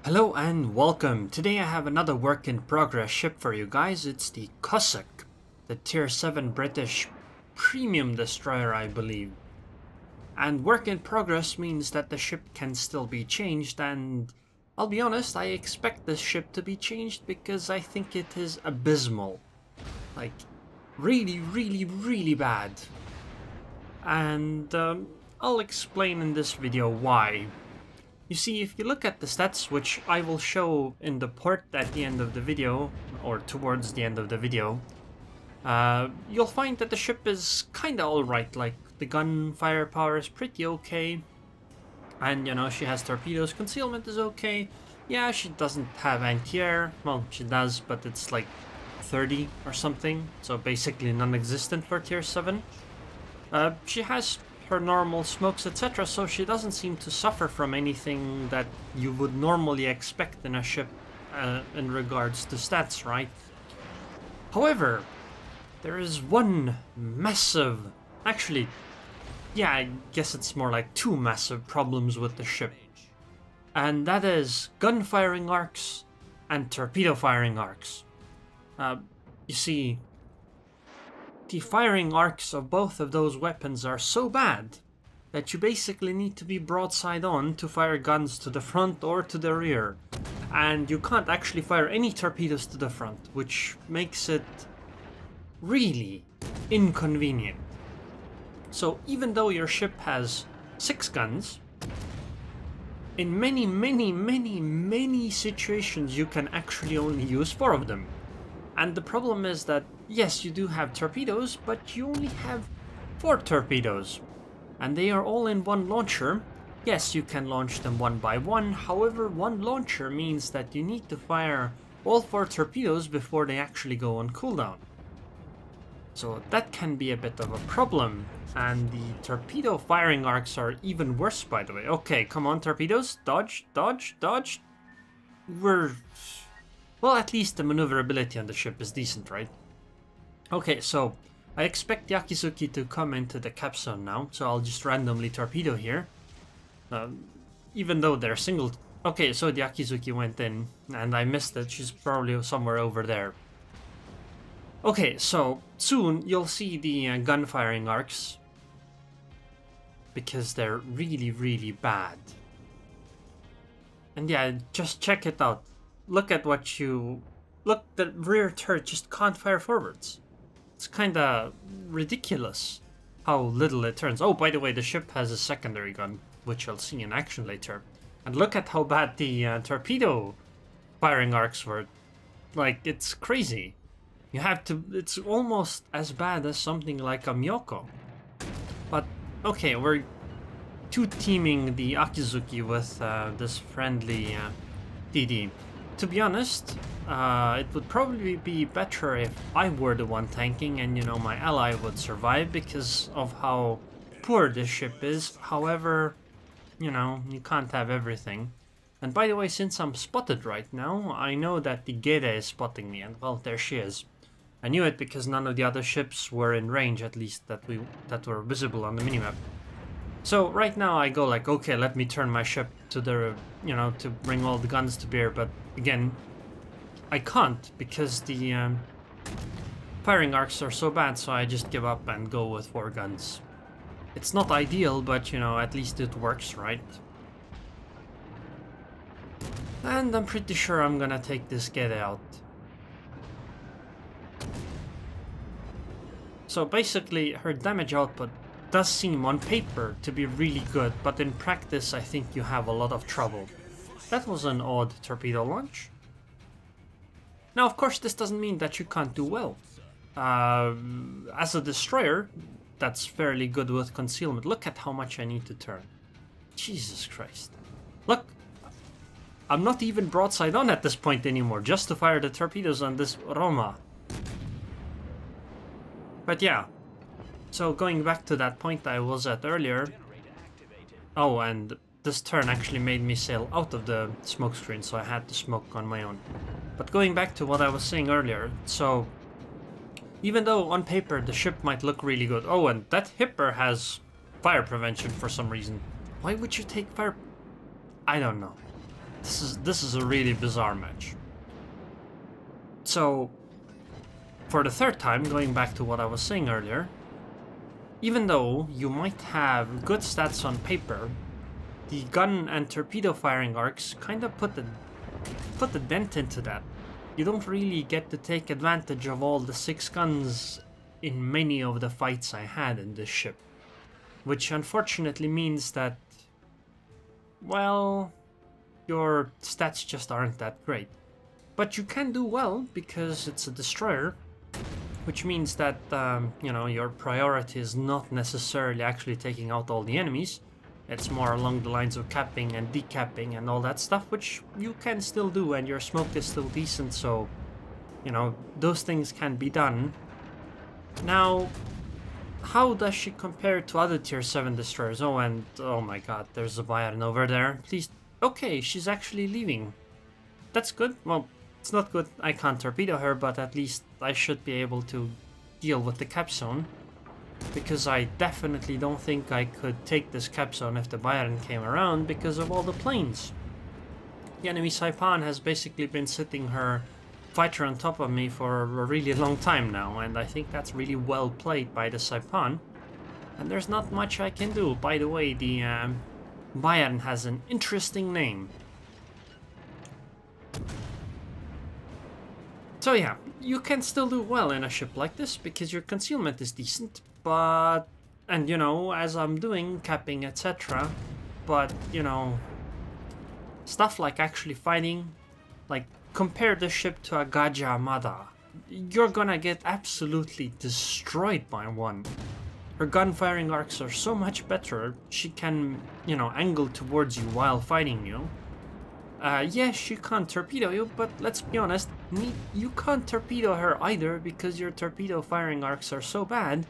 Hello and welcome. Today I have another work in progress ship for you guys. It's the Cossack, the tier 7 British premium destroyer, I believe. And work in progress means that the ship can still be changed, and I'll be honest, I expect this ship to be changed because I think it is abysmal. Like, really bad. And I'll explain in this video why. You see, if you look at the stats, which I will show in the port at the end of the video, or towards the end of the video, you'll find that the ship is kinda alright. Like, the gun firepower is pretty okay, and you know, she has torpedoes, concealment is okay. Yeah, she doesn't have anti-air, well, she does, but it's like 30 or something, so basically non-existent for tier 7. She has her normal smokes, etc., so she doesn't seem to suffer from anything that you would normally expect in a ship in regards to stats, right? However, there is one massive, actually, yeah, I guess it's more like two massive problems with the ship, and that is gun firing arcs and torpedo firing arcs. You see, the firing arcs of both of those weapons are so bad that you basically need to be broadside on to fire guns to the front or to the rear. And you can't actually fire any torpedoes to the front, which makes it really inconvenient. So even though your ship has 6 guns, in many situations you can actually only use 4 of them. And the problem is that, yes, you do have torpedoes, but you only have 4 torpedoes. And they are all in one launcher. Yes, you can launch them one by one, however, one launcher means that you need to fire all 4 torpedoes before they actually go on cooldown. So that can be a bit of a problem, and the torpedo firing arcs are even worse, by the way. Okay, come on, torpedoes, dodge, dodge, dodge. Well, at least the maneuverability on the ship is decent, right? Okay, so I expect the Akizuki to come into the cap zone now, so I'll just randomly torpedo here. Even though they're single... Okay, so the Akizuki went in, and I missed it. She's probably somewhere over there. Okay, so soon you'll see the gun firing arcs, because they're really bad. And yeah, just check it out. Look at what you... Look, the rear turret just can't fire forwards. It's kinda ridiculous how little it turns. Oh, by the way, the ship has a secondary gun, which I'll see in action later. And look at how bad the torpedo firing arcs were. Like, it's crazy. You have to... It's almost as bad as something like a Miyoko. But, okay, we're two-teaming the Akizuki with this friendly DD. To be honest, it would probably be better if I were the one tanking and, you know, my ally would survive because of how poor this ship is. However, you know, you can't have everything. And by the way, since I'm spotted right now, I know that the Gede is spotting me, and well, there she is. I knew it because none of the other ships were in range, at least that were visible on the minimap. So right now I go like, okay, let me turn my ship to the, you know, to bring all the guns to bear, but again, I can't because the firing arcs are so bad, so I just give up and go with 4 guns. It's not ideal, but you know, at least it works, right? And I'm pretty sure I'm gonna take this Gede out. So basically, her damage output does seem on paper to be really good, but in practice I think you have a lot of trouble. That was an odd torpedo launch. Now of course this doesn't mean that you can't do well. As a destroyer, that's fairly good with concealment. Look at how much I need to turn. Jesus Christ. Look, I'm not even broadside on at this point anymore, just to fire the torpedoes on this Roma. But yeah. So going back to that point I was at earlier, oh, and this turn actually made me sail out of the smoke screen, so I had to smoke on my own. But going back to what I was saying earlier, so even though on paper the ship might look really good, oh, and that Hipper has fire prevention for some reason. Why would you take fire? I don't know. This is a really bizarre match. So, for the third time, going back to what I was saying earlier, even though you might have good stats on paper, the gun and torpedo firing arcs kind of put the dent into that. You don't really get to take advantage of all the 6 guns in many of the fights I had in this ship. Which unfortunately means that, well, your stats just aren't that great. But you can do well because it's a destroyer, which means that, you know, your priority is not necessarily actually taking out all the enemies. It's more along the lines of capping and decapping and all that stuff, which you can still do, and your smoke is still decent, so, you know, those things can be done. Now, how does she compare to other tier 7 destroyers? Oh, and oh my god, there's a Bayern over there. Please. Okay, she's actually leaving. That's good. Well, it's not good I can't torpedo her, but at least I should be able to deal with the cap zone. Because I definitely don't think I could take this cap zone if the Bayern came around because of all the planes. The enemy Saipan has basically been sitting her fighter on top of me for a really long time now, and I think that's really well played by the Saipan. And there's not much I can do. By the way, the Bayern has an interesting name. So yeah, you can still do well in a ship like this because your concealment is decent, but, and you know, as I'm doing capping, etc., but, you know, stuff like actually fighting, like, compare the ship to a Gajah Armada. You're gonna get absolutely destroyed by one. Her gun firing arcs are so much better, she can, you know, angle towards you while fighting you. Yes, she can't torpedo you, but let's be honest, you can't torpedo her either because your torpedo firing arcs are so bad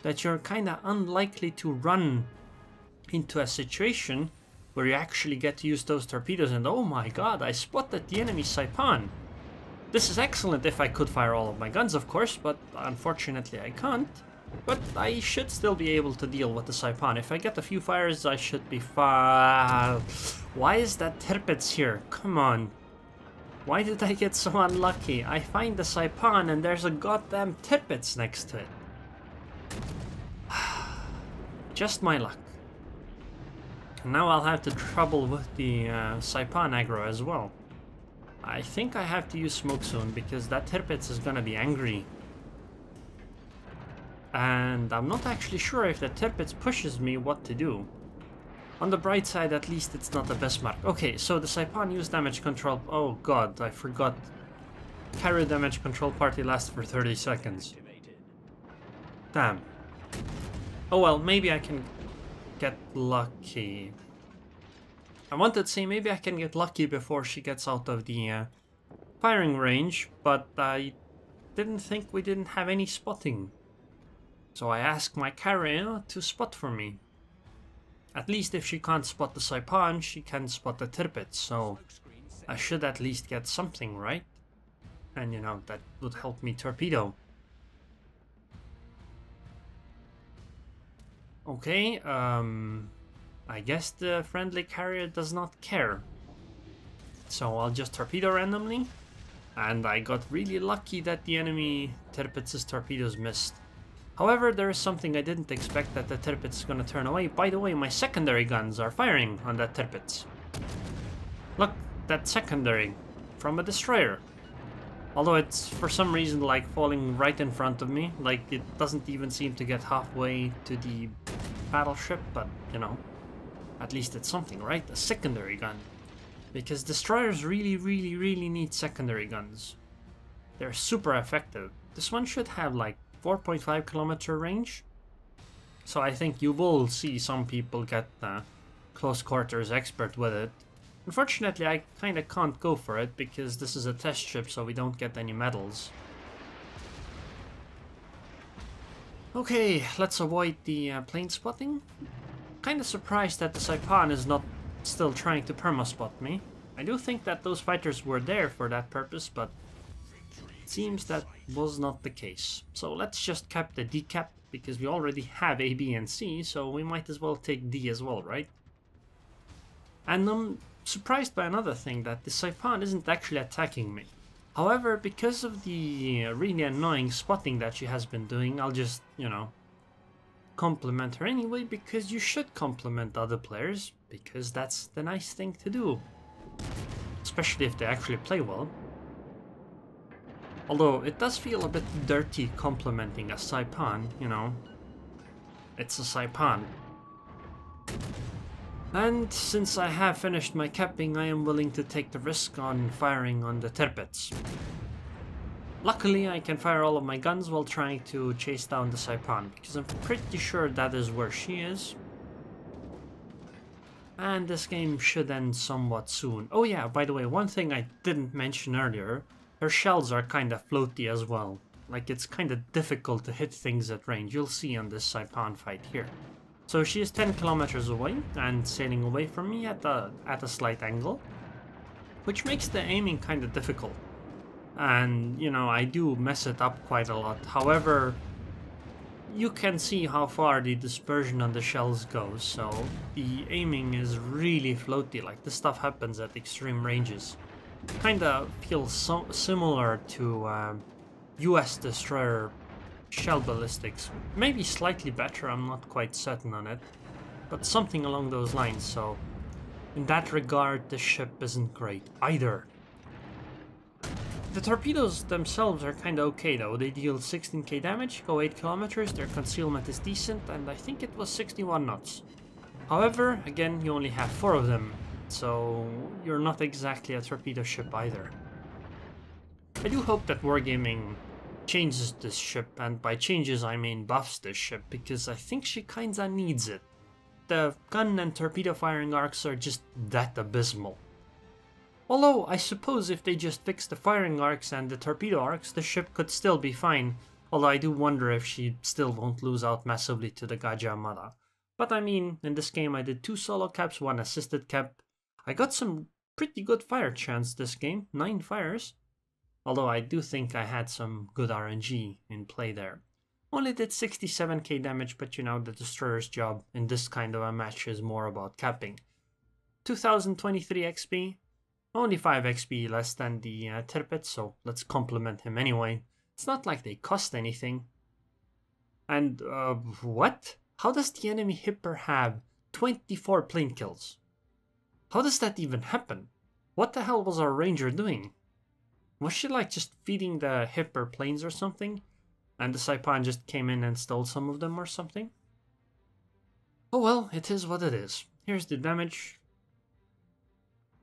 that you're kinda unlikely to run into a situation where you actually get to use those torpedoes and oh my god, I spotted the enemy Saipan. This is excellent if I could fire all of my guns, of course, but unfortunately I can't. But I should still be able to deal with the Saipan. If I get a few fires, I should be fine. Why is that Tirpitz here? Come on. Why did I get so unlucky? I find the Saipan and there's a goddamn Tirpitz next to it. Just my luck. And now I'll have to trouble with the Saipan aggro as well. I think I have to use smoke soon because that Tirpitz is gonna be angry. And I'm not actually sure if the Tirpitz pushes me what to do. On the bright side, at least it's not the best mark. Okay, so the Saipan used damage control. Oh god, I forgot. Carrier damage control party lasts for 30 seconds. Damn. Oh well, maybe I can get lucky. I wanted to say maybe I can get lucky before she gets out of the firing range, but I didn't think we didn't have any spotting. So I asked my carrier to spot for me. At least if she can't spot the Saipan, she can spot the Tirpitz, so I should at least get something right. And you know, that would help me torpedo. Okay, I guess the friendly carrier does not care. So I'll just torpedo randomly. And I got really lucky that the enemy Tirpitz's torpedoes missed. However, there is something I didn't expect, that the Tirpitz is gonna turn away. By the way, my secondary guns are firing on that Tirpitz. Look, that secondary from a destroyer. Although it's for some reason like falling right in front of me, like it doesn't even seem to get halfway to the battleship, but you know, at least it's something, right? A secondary gun. Because destroyers really need secondary guns. They're super effective. This one should have like 4.5 kilometer range. So I think you will see some people get close quarters expert with it. Unfortunately, I kinda can't go for it because this is a test ship, so we don't get any medals. Okay, let's avoid the plane spotting. Kinda surprised that the Saipan is not still trying to perma-spot me. I do think that those fighters were there for that purpose, but it seems that was not the case. So let's just cap the decap, because we already have A, B, and C, so we might as well take D as well, right? And surprised by another thing, that the Saipan isn't actually attacking me. However, because of the really annoying spotting that she has been doing, I'll just, you know, compliment her anyway, because you should compliment other players, because that's the nice thing to do. Especially if they actually play well. Although, it does feel a bit dirty complimenting a Saipan, you know. It's a Saipan. And since I have finished my capping, I am willing to take the risk on firing on the Torpedoes. Luckily, I can fire all of my guns while trying to chase down the Saipan, because I'm pretty sure that is where she is. And this game should end somewhat soon. Oh yeah, by the way, one thing I didn't mention earlier, her shells are kinda floaty as well. Like, it's kinda difficult to hit things at range. You'll see on this Saipan fight here. So she is 10 kilometers away and sailing away from me at a slight angle, which makes the aiming kind of difficult. And, you know, I do mess it up quite a lot. However, you can see how far the dispersion on the shells goes, so the aiming is really floaty. Like, this stuff happens at extreme ranges. Kinda feels so similar to US destroyer shell ballistics, maybe slightly better, I'm not quite certain on it, but something along those lines. So in that regard, the ship isn't great either. The torpedoes themselves are kinda okay though. They deal 16k damage, go 8 kilometers, their concealment is decent, and I think it was 61 knots. However, again, you only have 4 of them, so you're not exactly a torpedo ship either. I do hope that Wargaming changes this ship, and by changes I mean buffs this ship, because I think she kinda needs it. The gun and torpedo firing arcs are just that abysmal. Although, I suppose if they just fix the firing arcs and the torpedo arcs, the ship could still be fine, although I do wonder if she still won't lose out massively to the Gajah Armada. But I mean, in this game I did 2 solo caps, 1 assisted cap. I got some pretty good fire chance this game, 9 fires. Although I do think I had some good RNG in play there. Only did 67k damage, but you know, the destroyer's job in this kind of a match is more about capping. 2023 XP, only 5 XP less than the Torpedoes, so let's compliment him anyway. It's not like they cost anything. And what? How does the enemy Hipper have 24 plane kills? How does that even happen? What the hell was our ranger doing? Was she like just feeding the Hipper planes or something? And the Saipan just came in and stole some of them or something? Oh well, it is what it is. Here's the damage.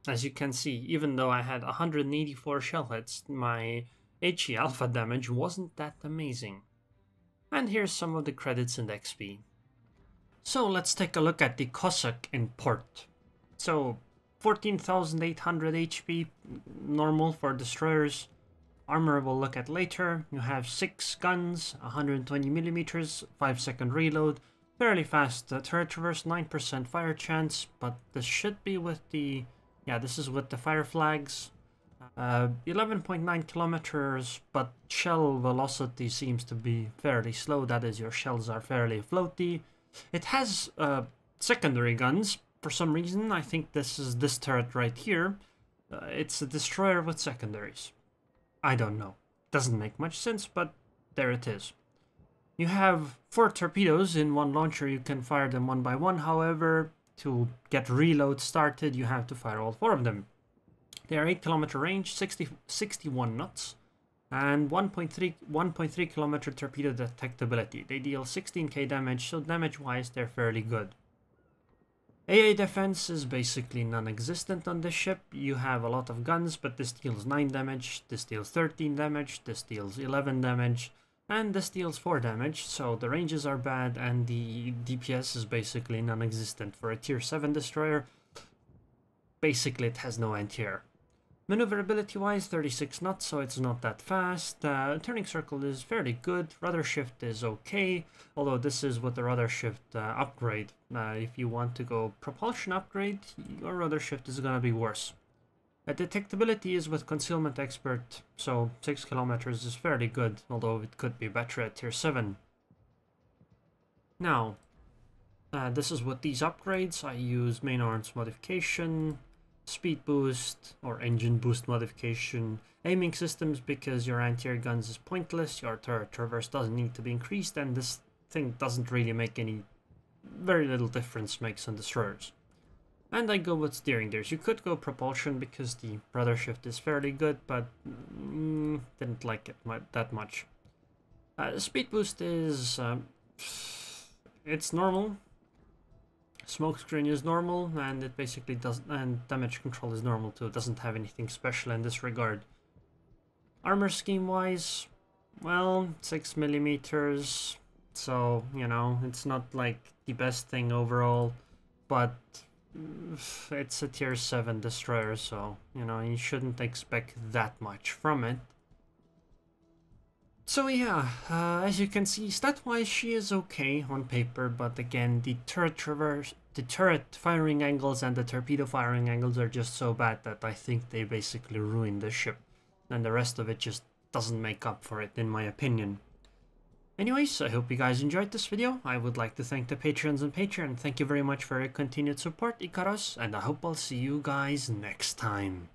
As you can see, even though I had 184 shell hits, my HE alpha damage wasn't that amazing. And here's some of the credits and XP. So let's take a look at the Cossack in port. So 14,800 HP, normal for destroyers. Armor we'll look at later. You have 6 guns, 120 millimeters, 5-second reload, fairly fast turret traverse, 9% fire chance, but this should be with the, yeah, this is with the fire flags. 11.9 kilometers, but shell velocity seems to be fairly slow. That is, your shells are fairly floaty. It has secondary guns. For some reason, I think this is this turret right here. It's a destroyer with secondaries. I don't know. Doesn't make much sense, but there it is. You have 4 torpedoes in one launcher. You can fire them one by one. However, to get reload started, you have to fire all 4 of them. They are 8 kilometer range, 61 knots, and 1.3 kilometer torpedo detectability. They deal 16k damage, so damage-wise, they're fairly good. AA defense is basically non-existent on this ship. You have a lot of guns, but this deals 9 damage, this deals 13 damage, this deals 11 damage, and this deals 4 damage, so the ranges are bad, and the DPS is basically non-existent. For a tier 7 destroyer, basically it has no anti-air. Maneuverability-wise, 36 knots, so it's not that fast. Turning circle is fairly good. Rudder shift is okay, although this is with the rudder shift upgrade. If you want to go propulsion upgrade, your rudder shift is gonna be worse. Detectability is with concealment expert, so 6 kilometers is fairly good, although it could be better at tier 7. Now, this is with these upgrades. I use main arms modification. speed boost or engine boost modification, aiming systems because your anti-air guns is pointless, your turret traverse doesn't need to be increased, and this thing doesn't really make very little difference makes on destroyers. And I go with steering gears. You could go propulsion because the rudder shift is fairly good, but didn't like it that much. Speed boost is it's normal. Smokescreen is normal, and it basically doesn't. And damage control is normal too. It doesn't have anything special in this regard. Armor scheme wise, well, 6mm. So you know, it's not like the best thing overall, but it's a tier 7 destroyer, so you know, you shouldn't expect that much from it. So yeah, as you can see, stat-wise she is okay on paper, but again, the turret firing angles and the torpedo firing angles are just so bad that I think they basically ruined the ship, and the rest of it just doesn't make up for it in my opinion. Anyways, I hope you guys enjoyed this video. I would like to thank the patrons and Patreon. Thank you very much for your continued support, Ikaros, and I hope I'll see you guys next time.